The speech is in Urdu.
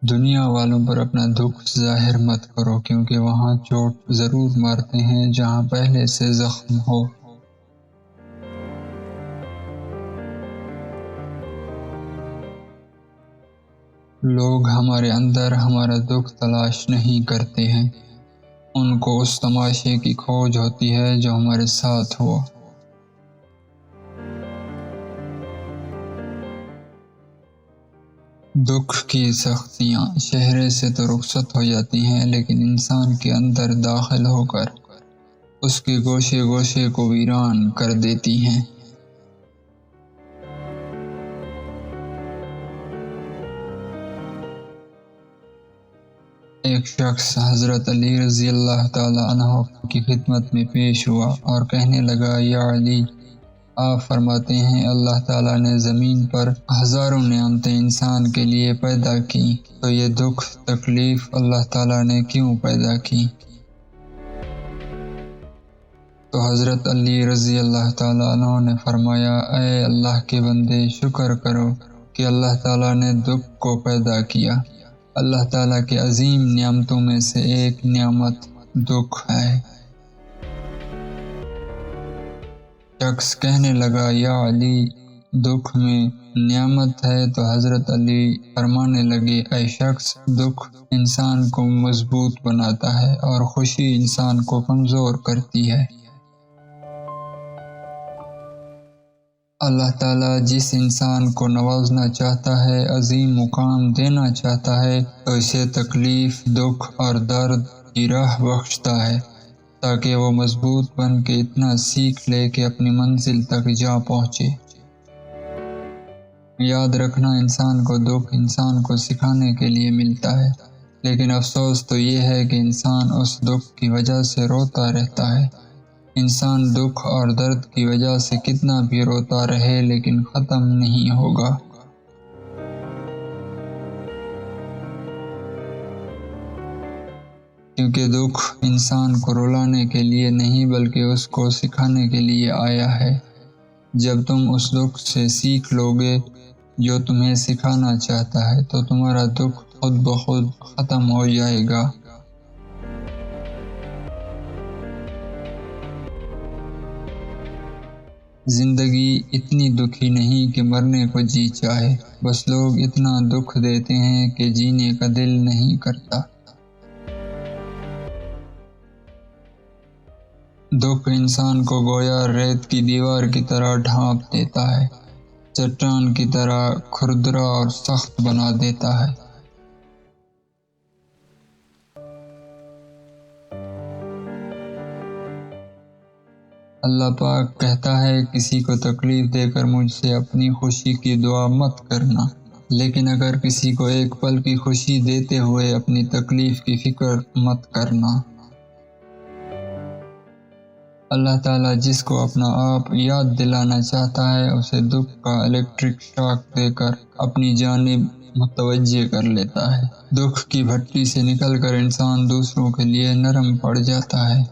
دنیا والوں پر اپنا دکھ ظاہر مت کرو، کیونکہ وہاں چوٹ ضرور مارتے ہیں جہاں پہلے سے زخم ہو۔ لوگ ہمارے اندر ہمارا دکھ تلاش نہیں کرتے ہیں، ان کو اس تماشے کی کھوج ہوتی ہے جو ہمارے ساتھ ہوا۔ دکھ کی سختیاں چہرے سے تو رخصت ہو جاتی ہیں، لیکن انسان کے اندر داخل ہو کر اس کے گوشے گوشے کو ویران کر دیتی ہیں۔ ایک شخص حضرت علی رضی اللہ تعالی عنہ کی خدمت میں پیش ہوا اور کہنے لگا، یا علی، آپ فرماتے ہیں اللہ تعالیٰ نے زمین پر ہزاروں نعمتیں انسان کے لیے پیدا کی، تو یہ دکھ تکلیف اللہ تعالیٰ نے کیوں پیدا کی؟ تو حضرت علی رضی اللہ تعالیٰ عنہ نے فرمایا، اے اللہ کے بندے، شکر کرو کہ اللہ تعالیٰ نے دکھ کو پیدا کیا۔ اللہ تعالیٰ کے عظیم نعمتوں میں سے ایک نعمت دکھ ہے۔ شخص کہنے لگا، یا علی، دکھ میں نعمت ہے؟ تو حضرت علی فرمانے لگے، اے شخص، دکھ انسان کو مضبوط بناتا ہے اور خوشی انسان کو کمزور کرتی ہے۔ اللہ تعالیٰ جس انسان کو نوازنا چاہتا ہے، عظیم مقام دینا چاہتا ہے، تو اسے تکلیف، دکھ اور درد کی راہ بخشتا ہے، تاکہ وہ مضبوط بن کے اتنا سیکھ لے کہ اپنی منزل تک جا پہنچے۔ یاد رکھنا، انسان کو دکھ انسان کو سکھانے کے لیے ملتا ہے، لیکن افسوس تو یہ ہے کہ انسان اس دکھ کی وجہ سے روتا رہتا ہے۔ انسان دکھ اور درد کی وجہ سے کتنا بھی روتا رہے لیکن ختم نہیں ہوگا۔ کیونکہ دکھ انسان کو رلانے کے لیے نہیں بلکہ اس کو سکھانے کے لیے آیا ہے۔ جب تم اس دکھ سے سیکھ لو گے جو تمہیں سکھانا چاہتا ہے، تو تمہارا دکھ خود بخود ختم ہو جائے گا۔ زندگی اتنی دکھی نہیں کہ مرنے کو جی چاہے، بس لوگ اتنا دکھ دیتے ہیں کہ جینے کا دل نہیں کرتا۔ دکھ انسان کو گویا ریت کی دیوار کی طرح ڈھانپ دیتا ہے، چٹان کی طرح کھردرا اور سخت بنا دیتا ہے۔ اللہ پاک کہتا ہے، کسی کو تکلیف دے کر مجھ سے اپنی خوشی کی دعا مت کرنا، لیکن اگر کسی کو ایک پل کی خوشی دیتے ہوئے اپنی تکلیف کی فکر مت کرنا۔ اللہ تعالیٰ جس کو اپنا آپ یاد دلانا چاہتا ہے، اسے دکھ کا الیکٹرک شاک دے کر اپنی جانب متوجہ کر لیتا ہے۔ دکھ کی بھٹی سے نکل کر انسان دوسروں کے لیے نرم پڑ جاتا ہے۔